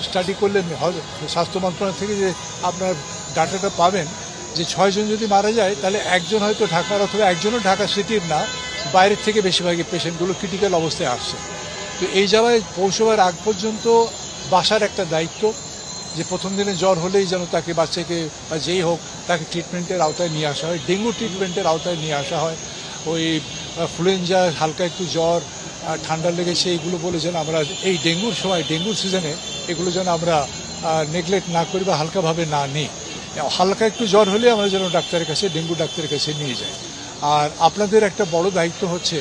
Study করলে স্বাস্থ্য মন্ত্রণালয় থেকে যে আপনার ডাটাটা পাবেন যে 6 জন যদি মারা যায় তাহলে একজন হয়তো ঢাকার অথবা একজনও ঢাকা সিটির না, বাইরের থেকে বেশিরভাগই পেশেন্টগুলো ক্রিটিক্যাল অবস্থায় আসছে। তো এই জায়গায় পৌঁছবার আগ পর্যন্ত বাসার একটা দায়িত্ব যে প্রথম দিনে জ্বর হলেই যেন তাকে বাচ্চাকে বা যেই হোক তাকে ট্রিটমেন্টের আওতায় নিয়ে আসা হয়, ডেঙ্গু ট্রিটমেন্টের আওতায় নিয়ে আসা হয়। ওই ফ্লুয়েঞ্জা, হালকা একটু জ্বর, ঠান্ডা লেগেছে এইগুলো বলে যেন আমরা এই ডেঙ্গুর সময়, ডেঙ্গুর সিজনে এগুলো যেন আমরা নেগলেক্ট না করি বা হালকাভাবে না নিই। হালকা একটু জ্বর হলে আমরা যেন ডাক্তারের কাছে, ডেঙ্গু ডাক্তারের কাছে নিয়ে যাই। আর আপনাদের একটা বড় দায়িত্ব হচ্ছে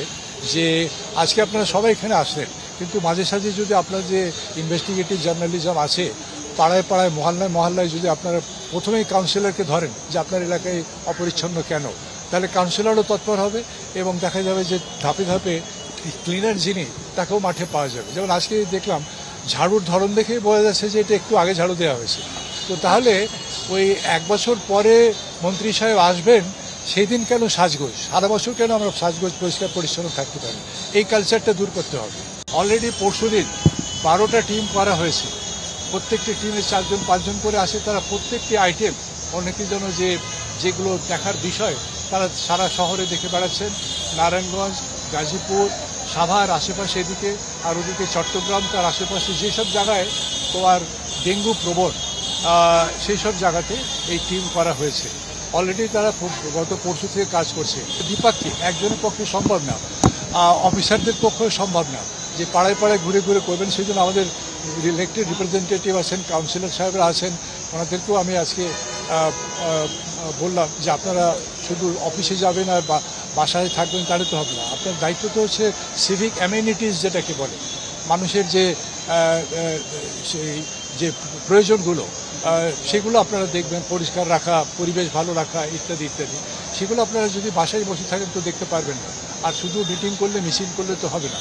যে আজকে আপনারা সবাই এখানে আসলেন, কিন্তু মাঝে সাঝে যদি আপনার যে ইনভেস্টিগেটিভ জার্নালিজম আছে, পাড়ায় পাড়ায়, মহল্লায় মহল্লায় যদি আপনারা প্রথমেই কাউন্সিলরকে ধরেন যে আপনার এলাকায় অপরিচ্ছন্ন কেন, তাহলে কাউন্সিলরও তৎপর হবে এবং দেখা যাবে যে ধাপে ধাপে ক্লিনার যিনি তাকেও মাঠে পাওয়া যাবে। যেমন আজকে দেখলাম ঝাড়ুর ধরন দেখেই বোঝা যাচ্ছে যে এটা একটু আগে ঝাড়ু দেওয়া হয়েছে। তো তাহলে ওই 1 বছর পরে মন্ত্রী সাহেব আসবেন, সেই দিন কেন সাজগোজ, সারা বছর কেন আমরা সাজগোজ পরিষ্কার পরিচ্ছন্ন থাকতে পারি? এই কালচারটা দূর করতে হবে। অলরেডি পরশুদিন 12টা টিম করা হয়েছে, প্রত্যেকটি টিমে 4 জন 5 জন করে আসে। তারা প্রত্যেকটি আইটেম অনেকের জন্য যেগুলো দেখার বিষয় তারা সারা শহরে দেখে বেড়াচ্ছেন। নারায়ণগঞ্জ, গাজীপুর, সাভার আশেপাশে, এদিকে আর ওদিকে চট্টগ্রাম, তার আশেপাশে যেসব জায়গায় তোমার ডেঙ্গু প্রবণ সেই সব জায়গাতে এই টিম করা হয়েছে। অলরেডি তারা গত পরশু থেকে কাজ করছে। দ্বিপাক্ষিক, একজনের পক্ষে সম্ভব না, অফিসারদের পক্ষেও সম্ভব না যে পাড়ায় পাড়ায় ঘুরে ঘুরে করবেন। সেই জন্য আমাদের ইলেক্টেড রিপ্রেজেন্টেটিভ আছেন, কাউন্সিলর সাহেবরা আছেন, ওনাদেরকেও আমি আজকে বললাম যে আপনারা শুধু অফিসে যাবেন আর বাসায় থাকবেন তাহলে তো হবে না। আপনার দায়িত্ব তো হচ্ছে সিভিক অ্যামেনিটিস যেটাকে বলে, মানুষের সেই যে প্রয়োজনগুলো সেগুলো আপনারা দেখবেন, পরিষ্কার রাখা, পরিবেশ ভালো রাখা ইত্যাদি ইত্যাদি। সেগুলো আপনারা যদি বাসায় বসে থাকেন তো দেখতে পারবেন না। আর শুধু মিটিং করলে, মিছিল করলে তো হবে না।